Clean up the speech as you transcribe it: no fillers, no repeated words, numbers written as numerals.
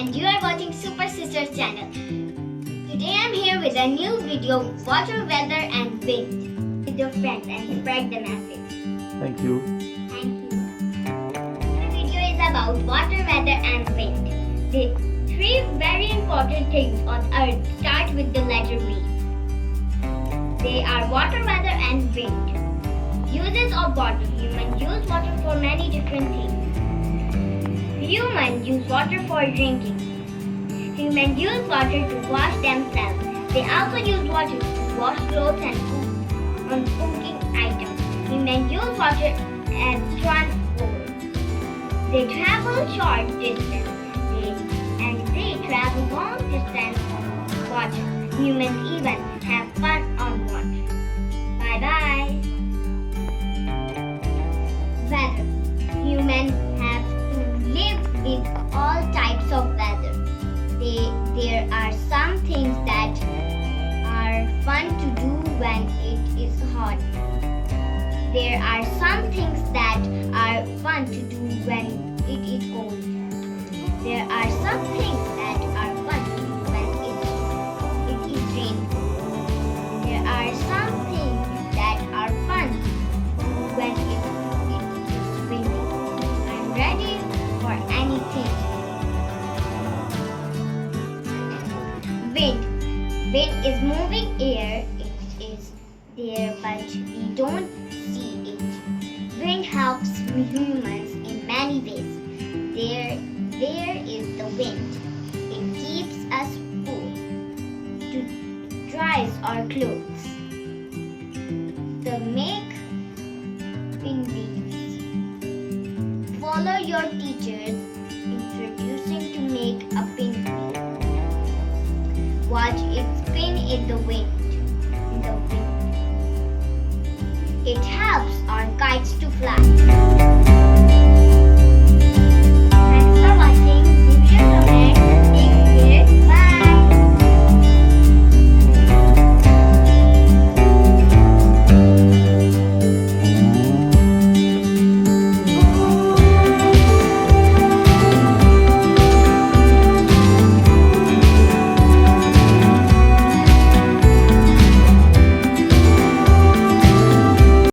and you are watching Super Sisters channel. Today I am here with a new video, water, weather and wind. With your friends and spread the message. Thank you. Thank you. The video is about water, weather and wind. The three very important things on earth start with the letter V. They are water, weather and wind. Uses of water. Humans use water for many different things. Humans use water for drinking. Humans use water to wash themselves. They also use water to wash clothes and cook on cooking items. Humans use water as transport. They travel short distance and they travel long distance on water. Humans even have fun on water. Bye bye. Weather. Humans have to live in all types of weather. There are some things that are fun to do when it is hot. There are some things that are fun to do when it is cold. There are some things that are fun to do when it is raining. There are some things that are fun to do when it is windy. I'm ready for anything. Wind. Wind is moving air. It is there, but we don't see it. Wind helps humans in many ways. There is the wind. It keeps us cool. It dries our clothes. The make pin wheels. Follow your teachers introducing to make a pin wheel. Watch it spin in the wind. It helps our kites to fly.